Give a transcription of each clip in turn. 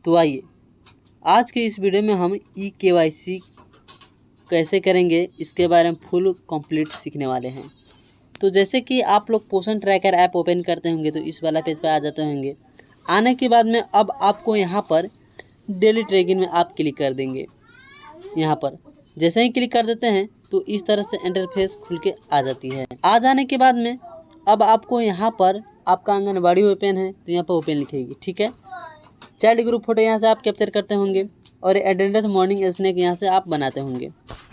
तो आइए आज के इस वीडियो में हम ई-केवाईसी कैसे करेंगे इसके बारे में फुल कंप्लीट सीखने वाले हैं। तो जैसे कि आप लोग पोषण ट्रैकर ऐप ओपन करते होंगे तो इस वाला पेज पर आ जाते होंगे। आने के बाद में अब आपको यहाँ पर डेली ट्रैकिंग में आप क्लिक कर देंगे। यहाँ पर जैसे ही क्लिक कर देते हैं तो इस तरह से इंटरफेस खुल के आ जाती है। आ जाने के बाद में अब आपको यहाँ पर आपका आंगनबाड़ी ओपन है तो यहाँ पर ओपन लिखेगी, ठीक है। चाइल्ड ग्रुप फोटो यहाँ से आप कैप्चर करते होंगे और एटेंडेंस मॉर्निंग स्नैक यहाँ से आप बनाते होंगे,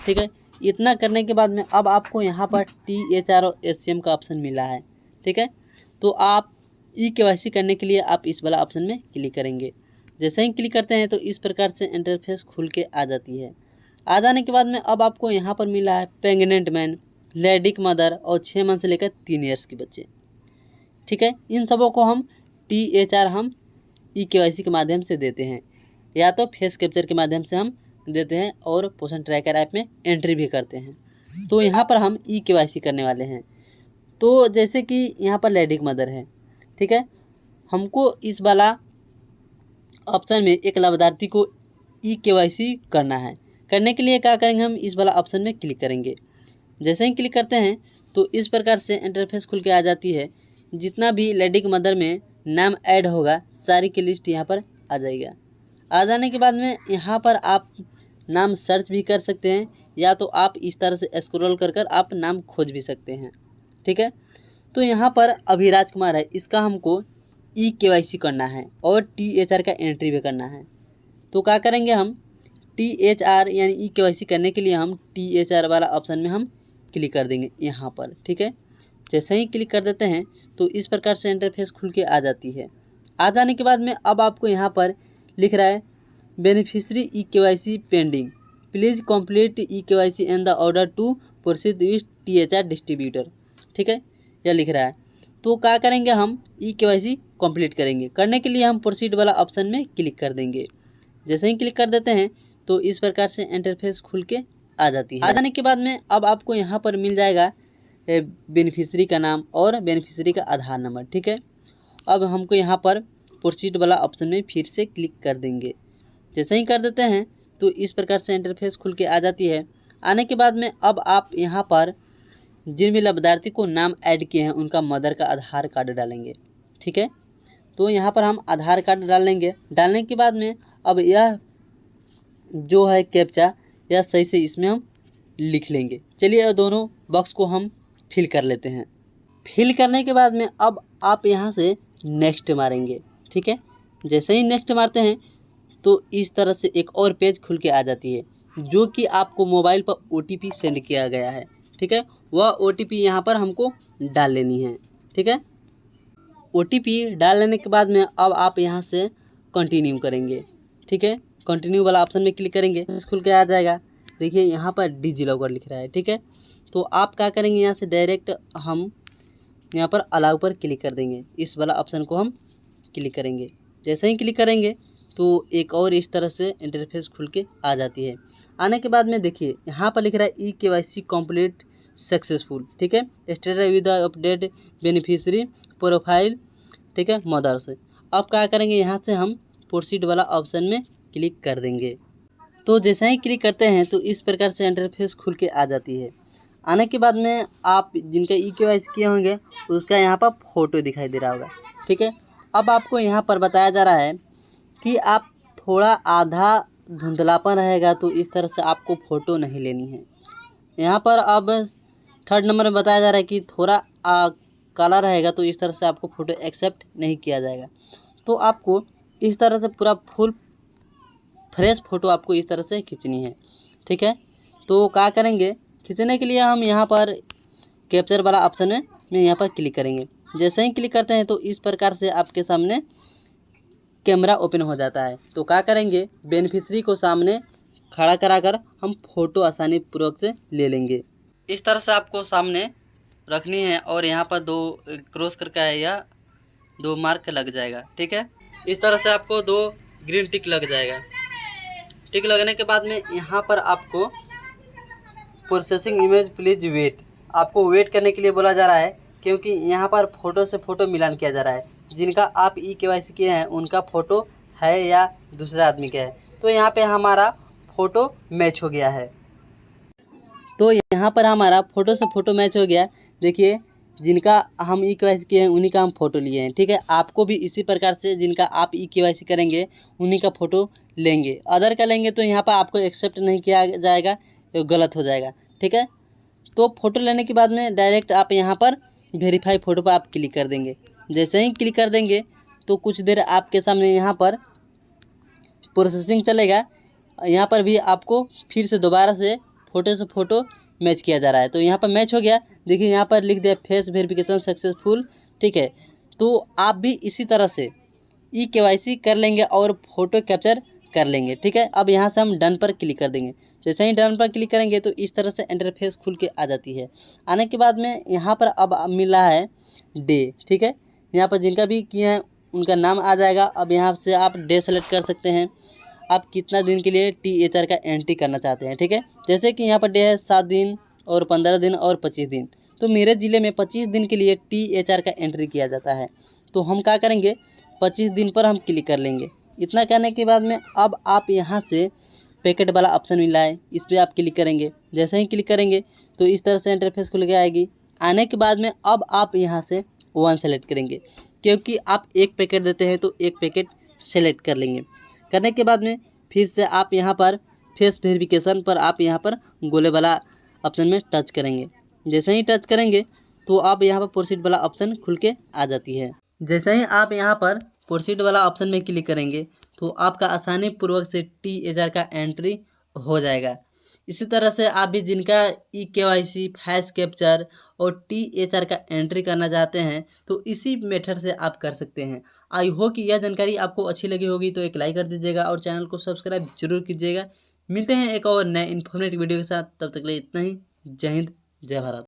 ठीक है। इतना करने के बाद में अब आपको यहाँ पर THR और SCM का ऑप्शन मिला है, ठीक है। तो आप ई-केवाईसी करने के लिए आप इस वाला ऑप्शन में क्लिक करेंगे। जैसे ही क्लिक करते हैं तो इस प्रकार से इंटरफेस खुल के आ जाती है। आ जाने के बाद में अब आपको यहाँ पर मिला है प्रेग्नेंट मैन, लेडिक मदर और 6 मंथ से लेकर 3 ईयर्स के बच्चे, ठीक है। इन सबों को हम THR हम ई-केवाईसी के माध्यम से देते हैं, या तो फेस कैप्चर के माध्यम से हम देते हैं और पोषण ट्रैकर ऐप में एंट्री भी करते हैं। तो यहाँ पर हम ई-केवाईसी करने वाले हैं। तो जैसे कि यहाँ पर लेडिक मदर है, ठीक है। हमको इस वाला ऑप्शन में एक लाभार्थी को ई-केवाईसी करना है। करने के लिए क्या करेंगे, हम इस वाला ऑप्शन में क्लिक करेंगे। जैसे ही क्लिक करते हैं तो इस प्रकार से इंटरफेस खुल के आ जाती है। जितना भी लेडिक मदर में नाम ऐड होगा सारी की लिस्ट यहाँ पर आ जाएगा। आ जाने के बाद में यहाँ पर आप नाम सर्च भी कर सकते हैं, या तो आप इस तरह से स्क्रॉल कर कर आप नाम खोज भी सकते हैं, ठीक है। तो यहाँ पर अभिराज कुमार है, इसका हमको ई-केवाईसी करना है और THR का एंट्री भी करना है। तो क्या करेंगे, हम THR यानी ई-केवाईसी करने के लिए हम THR वाला ऑप्शन में हम क्लिक कर देंगे यहाँ पर, ठीक है। जैसे ही क्लिक कर देते हैं तो इस प्रकार से इंटरफेस खुल के आ जाती है। आ जाने के बाद में अब आपको यहाँ पर लिख रहा है beneficiary eKYC pending, please complete eKYC and the order to proceed with THR distributor, ठीक है, यह लिख रहा है। तो क्या करेंगे, हम ई-केवाईसी कंप्लीट करेंगे। करने के लिए हम प्रोसीड वाला ऑप्शन में क्लिक कर देंगे। जैसे ही क्लिक कर देते हैं तो इस प्रकार से इंटरफेस खुल के आ जाती है। आ जाने के बाद में अब आपको यहाँ पर मिल जाएगा बेनिफिशियरी का नाम और बेनिफिशियरी का आधार नंबर, ठीक है। अब हमको यहाँ पर प्रोसीड वाला ऑप्शन में फिर से क्लिक कर देंगे। जैसे ही कर देते हैं तो इस प्रकार से इंटरफेस खुल के आ जाती है। आने के बाद में अब आप यहाँ पर जिन भी लाभार्थी को नाम ऐड किए हैं उनका मदर का आधार कार्ड डालेंगे, ठीक है। तो यहाँ पर हम आधार कार्ड डाल लेंगे। डालने के बाद में अब यह जो है कैप्चा यह सही से इसमें हम लिख लेंगे। चलिए दोनों बॉक्स को हम फिल कर लेते हैं। फिल करने के बाद में अब आप यहाँ से नेक्स्ट मारेंगे, ठीक है। जैसे ही नेक्स्ट मारते हैं तो इस तरह से एक और पेज खुल के आ जाती है, जो कि आपको मोबाइल पर OTP सेंड किया गया है, ठीक है। वह OTP यहाँ पर हमको डाल लेनी है, ठीक है। OTP डाल लेने के बाद में अब आप यहाँ से कंटिन्यू करेंगे, ठीक है। कंटिन्यू वाला ऑप्शन में क्लिक करेंगे, खुल के आ जाएगा। देखिए यहाँ पर डिजिलॉकर लिख रहा है, ठीक है। तो आप क्या करेंगे, यहाँ से डायरेक्ट हम यहाँ पर अलाउ पर क्लिक कर देंगे। इस वाला ऑप्शन को हम क्लिक करेंगे। जैसे ही क्लिक करेंगे तो एक और इस तरह से इंटरफेस खुल के आ जाती है। आने के बाद में देखिए यहाँ पर लिख रहा है ई-केवाईसी कंप्लीट सक्सेसफुल, ठीक है। Status with update beneficiary profile, ठीक है, मदर से। अब क्या करेंगे, यहाँ से हम प्रोसीड वाला ऑप्शन में क्लिक कर देंगे। तो जैसे ही क्लिक करते हैं तो इस प्रकार से इंटरफेस खुल के आ जाती है। आने के बाद में आप जिनका ई-केवाईसी किए होंगे उसका यहाँ पर फ़ोटो दिखाई दे रहा होगा, ठीक है। अब आपको यहाँ पर बताया जा रहा है कि आप थोड़ा आधा धुंधलापन रहेगा तो इस तरह से आपको फ़ोटो नहीं लेनी है। यहाँ पर अब 3rd नंबर में बताया जा रहा है कि थोड़ा काला रहेगा तो इस तरह से आपको फ़ोटो एक्सेप्ट नहीं किया जाएगा। तो आपको इस तरह से पूरा फुल फ्रेश फ़ोटो आपको इस तरह से खींचनी है, ठीक है। तो क्या करेंगे, खींचने के लिए हम यहाँ पर कैप्चर वाला ऑप्शन में यहाँ पर क्लिक करेंगे। जैसे ही क्लिक करते हैं तो इस प्रकार से आपके सामने कैमरा ओपन हो जाता है। तो क्या करेंगे, बेनिफिशियरी को सामने खड़ा कराकर हम फ़ोटो आसानी पूर्वक से ले लेंगे। इस तरह से आपको सामने रखनी है और यहाँ पर 2 क्रॉस करके है या 2 मार्क लग जाएगा, ठीक है। इस तरह से आपको 2 ग्रीन टिक लग जाएगा। टिक लगने के बाद में यहाँ पर आपको प्रोसेसिंग इमेज प्लीज वेट, आपको वेट करने के लिए बोला जा रहा है, क्योंकि यहाँ पर फ़ोटो से फ़ोटो मिलान किया जा रहा है। जिनका आप ई-केवाईसी किए हैं उनका फ़ोटो है या दूसरे आदमी का है। तो यहाँ पे हमारा फ़ोटो मैच हो गया है। तो यहाँ पर हमारा फ़ोटो से फ़ोटो मैच हो गया। देखिए जिनका हम ई-केवाईसी किए हैं उन्हीं का हम फ़ोटो लिए हैं, ठीक है। आपको भी इसी प्रकार से जिनका आप ई-केवाईसी करेंगे उन्हीं का फ़ोटो लेंगे। अदर का लेंगे तो यहाँ पर आपको एक्सेप्ट नहीं किया जाएगा, तो गलत हो जाएगा, ठीक है। तो फ़ोटो लेने के बाद में डायरेक्ट आप यहाँ पर वेरीफाई फ़ोटो पर आप क्लिक कर देंगे। जैसे ही क्लिक कर देंगे तो कुछ देर आपके सामने यहाँ पर प्रोसेसिंग चलेगा। यहाँ पर भी आपको फिर से दोबारा से फ़ोटो मैच किया जा रहा है। तो यहाँ पर मैच हो गया। देखिए यहाँ पर लिख दिया फेस वेरिफिकेशन सक्सेसफुल, ठीक है। तो आप भी इसी तरह से ई-केवाईसी कर लेंगे और फ़ोटो कैप्चर कर लेंगे, ठीक है। अब यहाँ से हम डन पर क्लिक कर देंगे। जैसे ही डन पर क्लिक करेंगे तो इस तरह से इंटरफेस खुल के आ जाती है। आने के बाद में यहाँ पर अब मिल रहा है डे, ठीक है। यहाँ पर जिनका भी किए हैं उनका नाम आ जाएगा। अब यहाँ से आप डे सेलेक्ट कर सकते हैं, आप कितना दिन के लिए THR का एंट्री करना चाहते हैं, ठीक है। जैसे कि यहाँ पर डे है 7 दिन और 15 दिन और 25 दिन। तो मेरे ज़िले में 25 दिन के लिए THR का एंट्री किया जाता है। तो हम क्या करेंगे, 25 दिन पर हम क्लिक कर लेंगे। इतना करने के बाद में अब आप यहाँ से पैकेट वाला ऑप्शन मिला है, इस पर आप क्लिक करेंगे। जैसे ही क्लिक करेंगे तो इस तरह से इंटरफेस खुल के आएगी। आने के बाद में अब आप यहाँ से 1 सेलेक्ट करेंगे, क्योंकि आप एक पैकेट देते हैं तो एक पैकेट सेलेक्ट कर लेंगे। करने के बाद में फिर से आप यहाँ पर फेस वेरिफिकेशन पर आप यहाँ पर गोले वाला ऑप्शन में टच करेंगे। जैसे ही टच करेंगे तो आप यहाँ पर प्रोसीड वाला ऑप्शन खुल के आ जाती है। जैसे ही आप यहाँ पर प्रोसीड वाला ऑप्शन में क्लिक करेंगे तो आपका आसानी पूर्वक से THR का एंट्री हो जाएगा। इसी तरह से आप भी जिनका ई-केवाईसी, फेस कैप्चर और THR का एंट्री करना चाहते हैं तो इसी मेथड से आप कर सकते हैं। आई होप कि यह जानकारी आपको अच्छी लगी होगी, तो एक लाइक कर दीजिएगा और चैनल को सब्सक्राइब जरूर कीजिएगा। मिलते हैं एक और नए इन्फॉर्मेटिव वीडियो के साथ, तब तक के लिए इतना ही। जय हिंद, जय भारत।